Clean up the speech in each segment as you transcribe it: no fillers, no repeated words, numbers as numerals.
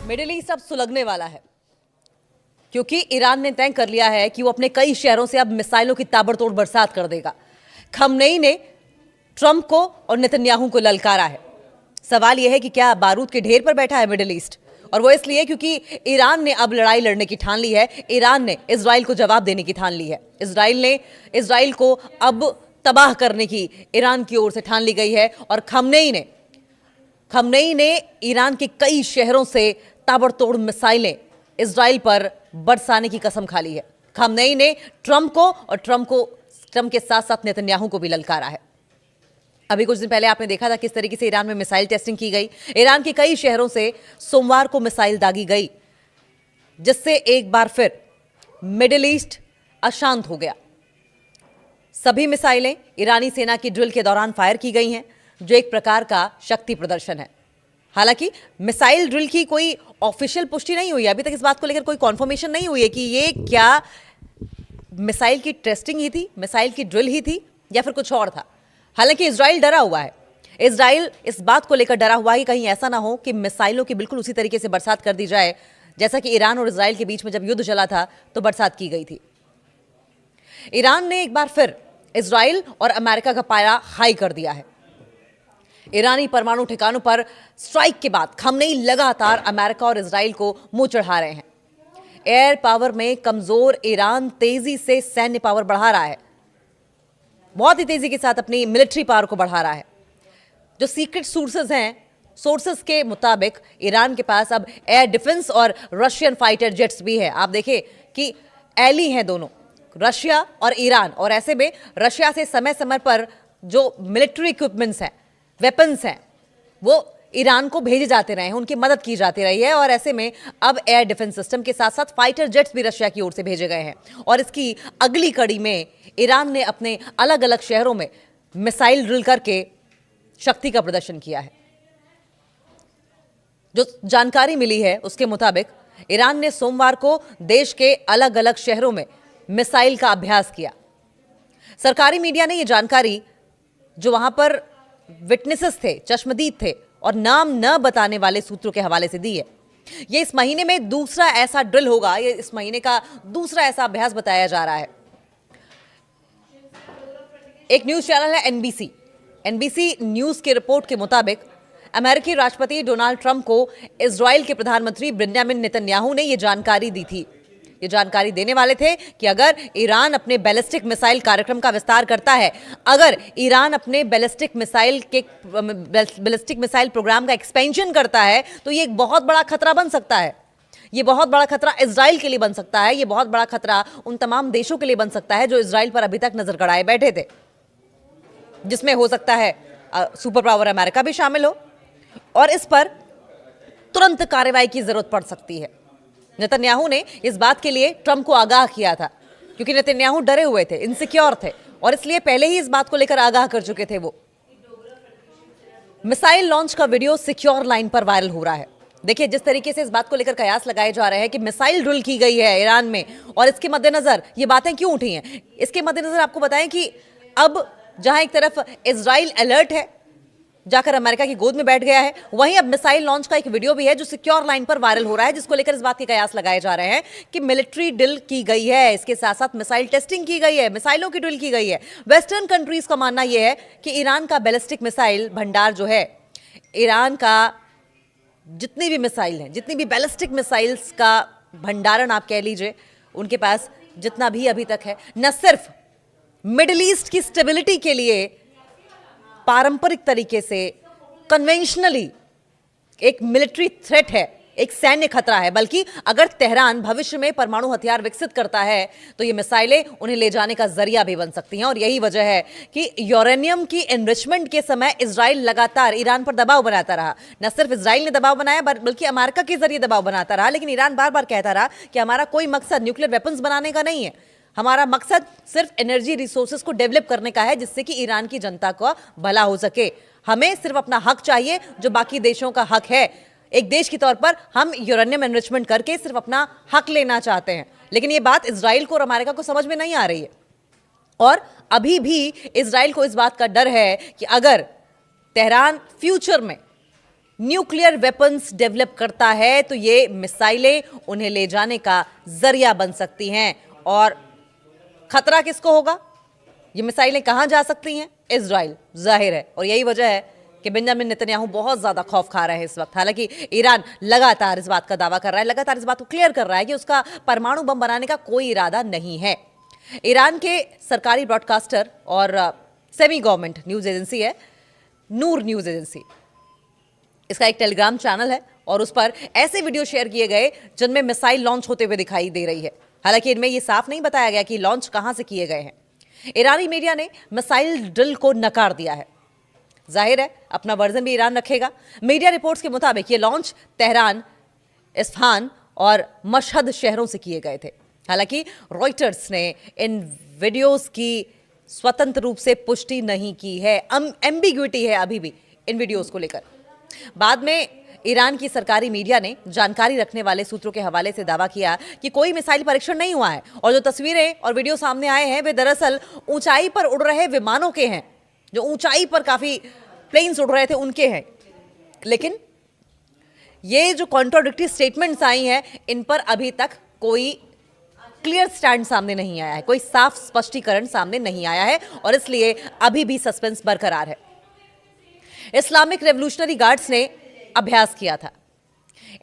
Middle east अब सुलगने वाला है क्योंकि ईरान ने तय कर लिया है कि वो अपने कई शहरों से अब मिसाइलों की ताबड़तोड़ बरसात कर देगा। खमनेई ने ट्रंप को और नेतन्याहू को ललकारा है। सवाल यह है कि क्या बारूद के ढेर पर बैठा है मिडिल ईस्ट, और वो इसलिए क्योंकि ईरान ने अब लड़ाई लड़ने की ठान ली है। ईरान ने इजराइल को जवाब देने की ठान ली है। इजराइल को अब तबाह करने की ईरान की ओर से ठान ली गई है। और खमनेई ने ईरान के कई शहरों से ताबड़तोड़ मिसाइलें इजराइल पर बरसाने की कसम खा ली है। खमनेई ने ट्रंप को और ट्रंप के साथ साथ नेतन्याहू को भी ललकारा है। अभी कुछ दिन पहले आपने देखा था किस तरीके से ईरान में मिसाइल टेस्टिंग की गई। ईरान के कई शहरों से सोमवार को मिसाइल दागी गई, जिससे एक बार फिर मिडिल ईस्ट अशांत हो गया। सभी मिसाइलें ईरानी सेना की ड्रिल के दौरान फायर की गई हैं, जो एक प्रकार का शक्ति प्रदर्शन है। हालांकि मिसाइल ड्रिल की कोई ऑफिशियल पुष्टि नहीं हुई है, अभी तक इस बात को लेकर कोई कॉन्फर्मेशन नहीं हुई है कि ये क्या मिसाइल की टेस्टिंग ही थी, मिसाइल की ड्रिल ही थी, या फिर कुछ और था। हालांकि इजराइल डरा हुआ है। इजराइल इस बात को लेकर डरा हुआ है कि कहीं ऐसा ना हो कि मिसाइलों की बिल्कुल उसी तरीके से बरसात कर दी जाए जैसा कि ईरान और इजराइल के बीच में जब युद्ध चला था तो बरसात की गई थी। ईरान ने एक बार फिर इजराइल और अमेरिका का पारा हाई कर दिया है। ईरानी परमाणु ठिकानों पर स्ट्राइक के बाद खमनेई लगातार अमेरिका और इजराइल को मुंह चढ़ा रहे हैं। एयर पावर में कमजोर ईरान तेजी से सैन्य पावर बढ़ा रहा है, बहुत ही तेजी के साथ अपनी मिलिट्री पावर को बढ़ा रहा है। जो सीक्रेट सोर्सेस के मुताबिक ईरान के पास अब एयर डिफेंस और रशियन फाइटर जेट्स भी है। आप देखें कि एली हैं दोनों, रशिया और ईरान, और ऐसे में रशिया से समय समय पर जो मिलिट्री इक्विपमेंट्स हैं, वेपन्स हैं, वो ईरान को भेजे जाते रहे हैं, उनकी मदद की जाती रही है। और ऐसे में अब एयर डिफेंस सिस्टम के साथ साथ फाइटर जेट्स भी रशिया की ओर से भेजे गए हैं। और इसकी अगली कड़ी में ईरान ने अपने अलग अलग शहरों में मिसाइल ड्रिल करके शक्ति का प्रदर्शन किया है। जो जानकारी मिली है उसके मुताबिक ईरान ने सोमवार को देश के अलग अलग शहरों में मिसाइल का अभ्यास किया। सरकारी मीडिया ने यह जानकारी, जो वहां पर विटनेसेस थे, चश्मदीद थे और नाम न बताने वाले सूत्रों के हवाले से दी है। यह इस महीने में दूसरा ऐसा ड्रिल होगा, यह इस महीने का दूसरा ऐसा अभ्यास बताया जा रहा है। एक न्यूज चैनल है एनबीसी न्यूज की रिपोर्ट के मुताबिक अमेरिकी राष्ट्रपति डोनाल्ड ट्रंप को इजराइल के प्रधानमंत्री बेंजामिन नेतन्याहू ने यह जानकारी दी थी। ये जानकारी देने वाले थे कि अगर ईरान अपने बैलिस्टिक मिसाइल कार्यक्रम का विस्तार करता है, अगर ईरान अपने बैलिस्टिक मिसाइल प्रोग्राम का एक्सपेंशन करता है, तो ये एक बहुत बड़ा खतरा बन सकता है। ये बहुत बड़ा खतरा इजराइल के लिए बन सकता है। ये बहुत बड़ा खतरा उन तमाम देशों के लिए बन सकता है जो इजराइल पर अभी तक नजर गड़ाए बैठे थे, जिसमें हो सकता है सुपर पावर अमेरिका भी शामिल हो, और इस पर तुरंत कार्रवाई की जरूरत पड़ सकती है। नेतन्याहू ने इस बात के लिए ट्रंप को आगाह किया था, क्योंकि नेतन्याहू डरे हुए थे, इनसिक्योर थे, और इसलिए पहले ही इस बात को लेकर आगाह कर चुके थे। वो मिसाइल लॉन्च का वीडियो सिक्योर लाइन पर वायरल हो रहा है। देखिए, जिस तरीके से इस बात को लेकर कयास लगाए जा रहे हैं कि मिसाइल ड्रिल की गई है ईरान में, और इसके मद्देनजर ये बातें क्यों उठी हैं, इसके मद्देनजर आपको बताएं कि अब जहां एक तरफ इजराइल अलर्ट है, जाकर अमेरिका की गोद में बैठ गया है, वहीं अब मिसाइल लॉन्च का एक वीडियो भी है जो सिक्योर लाइन पर वायरल हो रहा है, जिसको लेकर इस बात के कयास लगाए जा रहे हैं कि मिलिट्री ड्रिल की गई है, इसके साथ साथ मिसाइल टेस्टिंग की गई है, मिसाइलों की ड्रिल की गई है। वेस्टर्न कंट्रीज का मानना यह है कि ईरान का बैलिस्टिक मिसाइल भंडार जो है, ईरान का जितनी भी मिसाइल हैं, जितनी भी बैलिस्टिक मिसाइल्स का भंडारण आप कह लीजिए, उनके पास जितना भी अभी तक है, न सिर्फ मिडिल ईस्ट की स्टेबिलिटी के लिए पारंपरिक तरीके से कन्वेंशनली एक मिलिट्री थ्रेट है, एक सैन्य खतरा है, बल्कि अगर तेहरान भविष्य में परमाणु हथियार विकसित करता है तो ये मिसाइलें उन्हें ले जाने का जरिया भी बन सकती हैं। और यही वजह है कि यूरेनियम की एनरिचमेंट के समय इजराइल लगातार ईरान पर दबाव बनाता रहा। न सिर्फ इजराइल ने दबाव बनाया, बल्कि अमेरिका के जरिए दबाव बनाता रहा, लेकिन ईरान बार बार कहता रहा कि हमारा कोई मकसद न्यूक्लियर वेपन्स बनाने का नहीं है, हमारा मकसद सिर्फ एनर्जी रिसोर्सेज को डेवलप करने का है, जिससे कि ईरान की जनता का भला हो सके। हमें सिर्फ अपना हक चाहिए जो बाकी देशों का हक है। एक देश के तौर पर हम यूरेनियम एनरिचमेंट करके सिर्फ अपना हक लेना चाहते हैं। लेकिन ये बात इजराइल को और अमेरिका को समझ में नहीं आ रही है, और अभी भी इजराइल को इस बात का डर है कि अगर तेहरान फ्यूचर में न्यूक्लियर वेपन्स डेवलप करता है तो ये मिसाइलें उन्हें ले जाने का जरिया बन सकती हैं। और खतरा किसको होगा? ये मिसाइलें कहां जा सकती हैं? इजराइल, जाहिर है। और यही वजह है कि बेंजामिन नेतन्याहू बहुत ज्यादा खौफ खा रहे हैं इस वक्त। हालांकि ईरान लगातार इस बात का दावा कर रहा है, लगातार इस बात को क्लियर कर रहा है कि उसका परमाणु बम बनाने का कोई इरादा नहीं है। ईरान के सरकारी ब्रॉडकास्टर और सेमी गवर्नमेंट न्यूज एजेंसी है नूर न्यूज एजेंसी, इसका एक टेलीग्राम चैनल है और उस पर ऐसे वीडियो शेयर किए गए जिनमें मिसाइल लॉन्च होते हुए दिखाई दे रही है। हालांकि इनमें यह साफ नहीं बताया गया कि लॉन्च कहां से किए गए हैं। ईरानी मीडिया ने मिसाइल ड्रिल को नकार दिया है। जाहिर है अपना वर्जन भी ईरान रखेगा। मीडिया रिपोर्ट्स के मुताबिक ये लॉन्च तेहरान, इस्फहान और मशहद शहरों से किए गए थे। हालांकि रॉयटर्स ने इन वीडियोस की स्वतंत्र रूप से पुष्टि नहीं की है। एम्बिग्विटी है अभी भी इन वीडियोस को लेकर। बाद में ईरान की सरकारी मीडिया ने जानकारी रखने वाले सूत्रों के हवाले से दावा किया कि कोई मिसाइल परीक्षण नहीं हुआ है और जो तस्वीरें और वीडियो सामने आए हैं वे दरअसल ऊंचाई पर उड़ रहे विमानों के हैं, जो ऊंचाई पर काफी प्लेन्स उड़ रहे थे उनके हैं। लेकिन ये जो कॉन्ट्राडिक्टरी स्टेटमेंट्स आई हैं इन पर अभी तक कोई क्लियर स्टैंड सामने नहीं आया है, कोई साफ स्पष्टीकरण सामने नहीं आया है और इसलिए अभी भी सस्पेंस बरकरार है। इस्लामिक रेवोल्यूशनरी गार्ड्स ने अभ्यास किया था।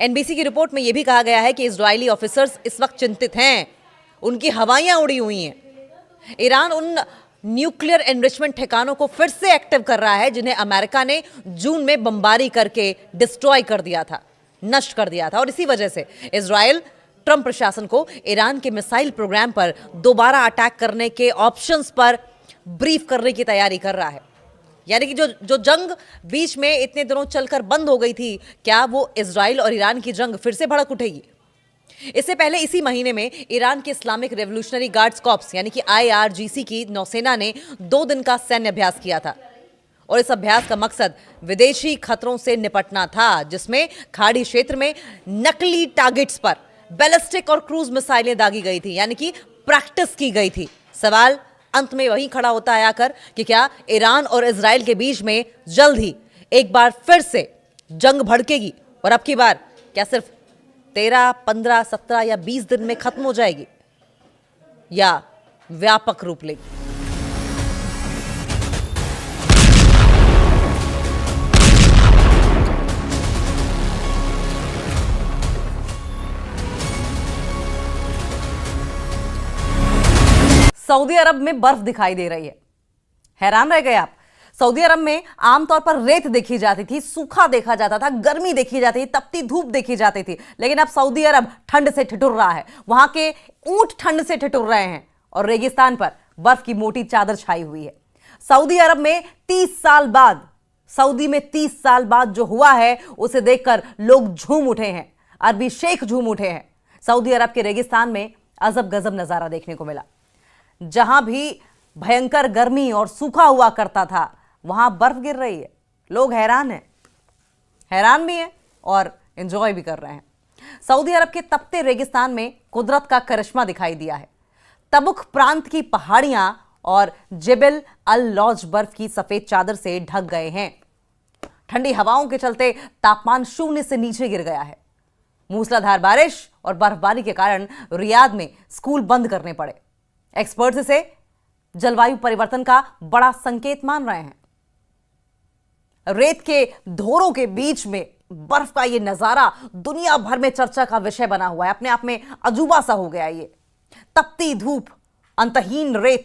एनबीसी की रिपोर्ट में यह भी कहा गया है कि इजरायली ऑफिसर्स इस वक्त चिंतित हैं, उनकी हवाइयां उड़ी हुई हैं। ईरान उन न्यूक्लियर एनरिचमेंट ठिकानों को फिर से एक्टिव कर रहा है जिन्हें अमेरिका ने जून में बमबारी करके डिस्ट्रॉय कर दिया था, नष्ट कर दिया था। और इसी वजह से इजराइल ट्रंप प्रशासन को ईरान के मिसाइल प्रोग्राम पर दोबारा अटैक करने के ऑप्शंस पर ब्रीफ करने की तैयारी कर रहा है। यानी कि जो जंग बीच में इतने दिनों चलकर बंद हो गई थी, क्या वो इजराइल और ईरान की जंग फिर से भड़क उठेगी? इससे पहले इसी महीने में ईरान के इस्लामिक रेवोल्यूशनरी गार्ड्स कॉर्प्स यानी कि IRGC की नौसेना ने 2 दिन का सैन्य अभ्यास किया था और इस अभ्यास का मकसद विदेशी खतरों से निपटना था, जिसमें खाड़ी क्षेत्र में नकली टारगेट्स पर बैलिस्टिक और क्रूज मिसाइलें दागी गई थी, यानी कि प्रैक्टिस की गई थी। सवाल अंत में वही खड़ा होता है आकर कि क्या ईरान और इजराइल के बीच में जल्द ही एक बार फिर से जंग भड़केगी और अब की बार क्या सिर्फ 13, 15, 17 या 20 दिन में खत्म हो जाएगी या व्यापक रूप लेगी? सऊदी अरब में बर्फ दिखाई दे रही है। हैरान रह गए आप? सऊदी अरब में आमतौर पर रेत देखी जाती थी, सूखा देखा जाता था, गर्मी देखी जाती थी, तपती धूप देखी जाती थी। लेकिन अब सऊदी अरब ठंड से ठिठुर रहा है। वहां के ऊंट ठंड से ठिठुर रहे हैं और रेगिस्तान पर बर्फ की मोटी चादर छाई हुई है। सऊदी अरब में 30 साल बाद, सऊदी में 30 साल बाद जो हुआ है उसे देखकर लोग झूम उठे हैं, अरबी शेख झूम उठे हैं। सऊदी अरब के रेगिस्तान में अजब गजब नजारा देखने को मिला। जहां भी भयंकर गर्मी और सूखा हुआ करता था वहां बर्फ गिर रही है। लोग हैरान हैं, हैरान भी हैं और एंजॉय भी कर रहे हैं। सऊदी अरब के तपते रेगिस्तान में कुदरत का करिश्मा दिखाई दिया है। तबुक प्रांत की पहाड़ियां और जेबल अल लौज बर्फ की सफेद चादर से ढक गए हैं। ठंडी हवाओं के चलते तापमान 0 से नीचे गिर गया है। मूसलाधार बारिश और बर्फबारी के कारण रियाद में स्कूल बंद करने पड़े। एक्सपर्ट्स इसे जलवायु परिवर्तन का बड़ा संकेत मान रहे हैं। रेत के धोरों के बीच में बर्फ का यह नजारा दुनिया भर में चर्चा का विषय बना हुआ है। अपने आप में अजूबा सा हो गया ये। तपती धूप, अंतहीन रेत,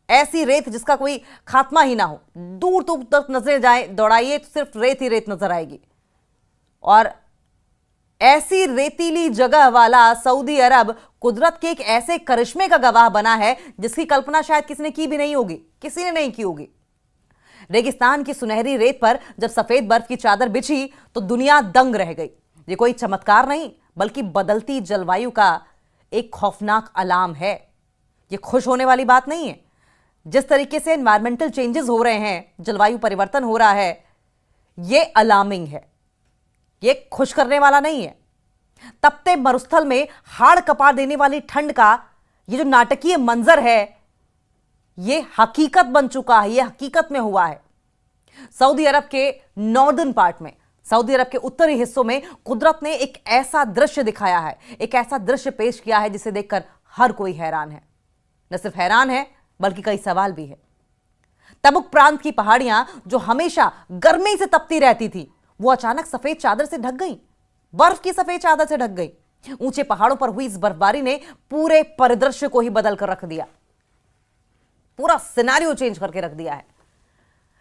ऐसी रेत जिसका कोई खात्मा ही ना हो। दूर दूर तक नजरें जाए दौड़ाइए तो सिर्फ रेत ही रेत नजर आएगी। और ऐसी रेतीली जगह वाला सऊदी अरब कुदरत के एक ऐसे करिश्मे का गवाह बना है जिसकी कल्पना शायद किसी ने की भी नहीं होगी, किसी ने नहीं की होगी। रेगिस्तान की सुनहरी रेत पर जब सफेद बर्फ की चादर बिछी तो दुनिया दंग रह गई। ये कोई चमत्कार नहीं बल्कि बदलती जलवायु का एक खौफनाक अलार्म है। ये खुश होने वाली बात नहीं है। जिस तरीके से एनवायरमेंटल चेंजेस हो रहे हैं, जलवायु परिवर्तन हो रहा है, ये अलार्मिंग है, ये खुश करने वाला नहीं है। तपते मरुस्थल में हाड़ कपा देने वाली ठंड का ये जो नाटकीय मंजर है, ये हकीकत बन चुका है, ये हकीकत में हुआ है। सऊदी अरब के नॉर्दर्न पार्ट में सऊदी अरब के उत्तरी हिस्सों में कुदरत ने एक ऐसा दृश्य दिखाया है, एक ऐसा दृश्य पेश किया है जिसे देखकर हर कोई हैरान है। न सिर्फ हैरान है बल्कि कई सवाल भी है। तबुक प्रांत की पहाड़ियां जो हमेशा गर्मी से तपती रहती थी, वो अचानक सफेद चादर से ढक गई, बर्फ की सफेद चादर से ढक गई। ऊंचे पहाड़ों पर हुई इस बर्फबारी ने पूरे परिदृश्य को ही बदल कर रख दिया, पूरा सिनेरियो चेंज करके रख दिया है।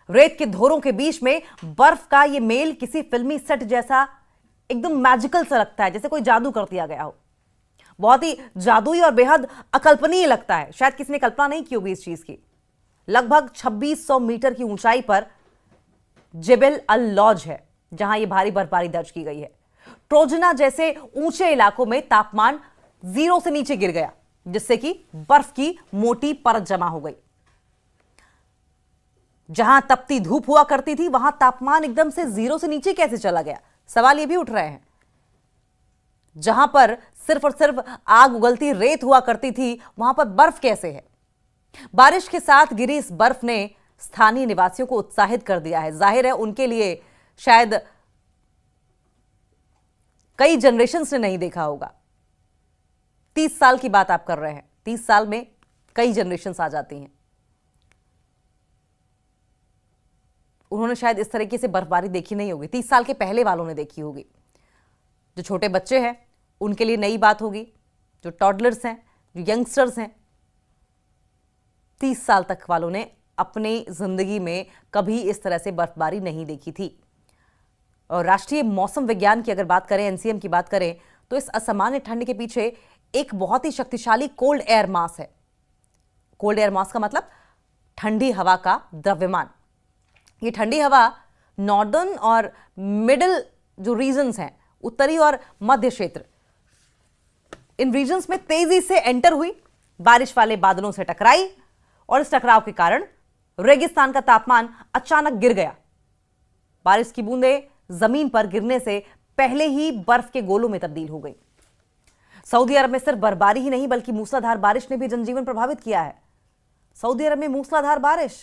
रेत के धोरों के बीच में बर्फ का यह मेल किसी फिल्मी सेट जैसा एकदम मैजिकल सा लगता है, जैसे कोई जादू कर दिया गया हो। बहुत ही जादुई और बेहद अकल्पनीय लगता है। शायद किसी ने कल्पना नहीं की होगी इस चीज की। लगभग 2600 मीटर की ऊंचाई पर जेबल अल लौज है जहां यह भारी बर्फबारी दर्ज की गई है। ट्रोजना जैसे ऊंचे इलाकों में तापमान 0 से नीचे गिर गया, जिससे कि बर्फ की मोटी परत जमा हो गई। जहां तपती धूप हुआ करती थी वहां तापमान एकदम से 0 से नीचे कैसे चला गया, सवाल यह भी उठ रहे हैं। जहां पर सिर्फ और सिर्फ आग उगलती रेत हुआ करती थी, वहां पर बर्फ कैसे है? बारिश के साथ गिरी इस बर्फ ने स्थानीय निवासियों को उत्साहित कर दिया है। जाहिर है उनके लिए शायद कई जनरेशंस ने नहीं देखा होगा। 30 साल की बात आप कर रहे हैं, 30 साल में कई जनरेशंस आ जाती हैं। उन्होंने शायद इस तरीके से बर्फबारी देखी नहीं होगी, 30 साल के पहले वालों ने देखी होगी। जो छोटे बच्चे हैं उनके लिए नई बात होगी, जो टॉडलर्स हैं, जो यंगस्टर्स हैं। 30 साल तक वालों ने अपनी जिंदगी में कभी इस तरह से बर्फबारी नहीं देखी थी। और राष्ट्रीय मौसम विज्ञान की अगर बात करें, एनसीएम की बात करें, तो इस असामान्य ठंड के पीछे एक बहुत ही शक्तिशाली कोल्ड एयर मास है। कोल्ड एयर मास का मतलब ठंडी हवा का द्रव्यमान। ये ठंडी हवा नॉर्दर्न और मिडिल जो रीजन्स हैं, उत्तरी और मध्य क्षेत्र, इन रीजन्स में तेजी से एंटर हुई, बारिश वाले बादलों से टकराई और इस टकराव के कारण रेगिस्तान का तापमान अचानक गिर गया। बारिश की बूंदें जमीन पर गिरने से पहले ही बर्फ के गोलों में तब्दील हो गई। सऊदी अरब में सिर्फ बर्फबारी ही नहीं बल्कि मूसलाधार बारिश ने भी जनजीवन प्रभावित किया है। सऊदी अरब में मूसलाधार बारिश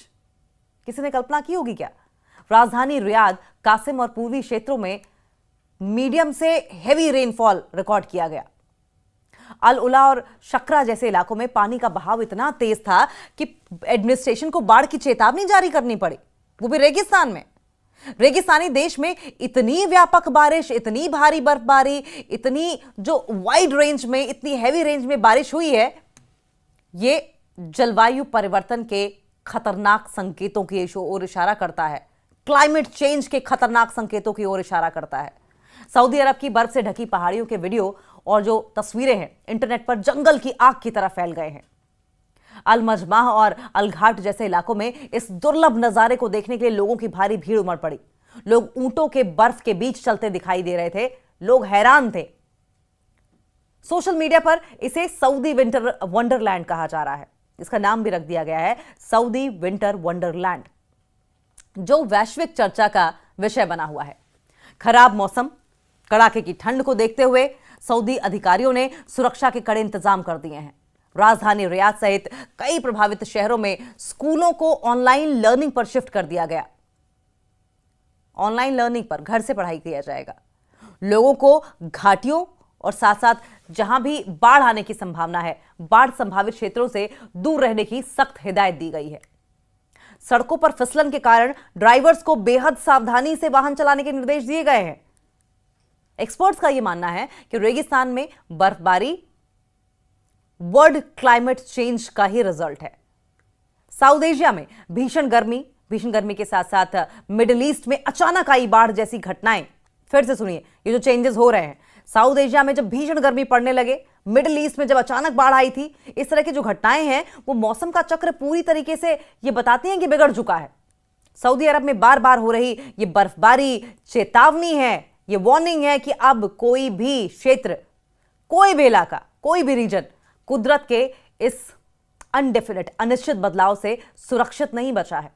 किसी ने कल्पना की होगी क्या? राजधानी रियाद, कासिम और पूर्वी क्षेत्रों में मीडियम से हेवी रेनफॉल रिकॉर्ड किया गया। अल उला और शकरा जैसे इलाकों में पानी का बहाव इतना तेज था कि एडमिनिस्ट्रेशन को बाढ़ की चेतावनी जारी करनी पड़ी, वो भी रेगिस्तान में। रेगिस्तानी देश में इतनी व्यापक बारिश, इतनी भारी बर्फबारी, इतनी जो वाइड रेंज में, इतनी हैवी रेंज में बारिश हुई है, ये जलवायु परिवर्तन के खतरनाक संकेतों की ओर इशारा करता है। क्लाइमेट चेंज के खतरनाक संकेतों की ओर इशारा करता है। सऊदी अरब की बर्फ से ढकी पहाड़ियों के वीडियो और जो तस्वीरें हैं इंटरनेट पर जंगल की आग की तरह फैल गए हैं। अल मजमाह और अल घाट जैसे इलाकों में इस दुर्लभ नजारे को देखने के लिए लोगों की भारी भीड़ उमड़ पड़ी। लोग ऊंटों के बर्फ के बीच चलते दिखाई दे रहे थे। लोग हैरान थे। सोशल मीडिया पर इसे सऊदी विंटर वंडरलैंड कहा जा रहा है। इसका नाम भी रख दिया गया है सऊदी विंटर वंडरलैंड, जो वैश्विक चर्चा का विषय बना हुआ है। खराब मौसम, कड़ाके की ठंड को देखते हुए सऊदी अधिकारियों ने सुरक्षा के कड़े इंतजाम कर दिए हैं। राजधानी रियाद सहित कई प्रभावित शहरों में स्कूलों को ऑनलाइन लर्निंग पर शिफ्ट कर दिया गया। ऑनलाइन लर्निंग पर, घर से पढ़ाई किया जाएगा। लोगों को घाटियों और साथ साथ जहां भी बाढ़ आने की संभावना है, बाढ़ संभावित क्षेत्रों से दूर रहने की सख्त हिदायत दी गई है। सड़कों पर फिसलन के कारण ड्राइवर्स को बेहद सावधानी से वाहन चलाने के निर्देश दिए गए हैं। एक्सपर्ट्स का यह मानना है कि रेगिस्तान में बर्फबारी वर्ल्ड क्लाइमेट चेंज का ही रिजल्ट है। साउथ एशिया में भीषण गर्मी के साथ साथ मिडिल ईस्ट में अचानक आई बाढ़ जैसी घटनाएं, फिर से सुनिए ये जो चेंजेस हो रहे हैं। साउथ एशिया में जब भीषण गर्मी पड़ने लगे, मिडिल ईस्ट में जब अचानक बाढ़ आई थी, इस तरह की जो घटनाएं हैं वो मौसम का चक्र पूरी तरीके से ये बताती हैं कि बिगड़ चुका है। सऊदी अरब में बार बार हो रही ये बर्फबारी चेतावनी है, ये वार्निंग है कि अब कोई भी क्षेत्र, कोई भी इलाका, कोई भी रीजन कुदरत के इस अनडेफिनेट, अनिश्चित बदलाव से सुरक्षित नहीं बचा है।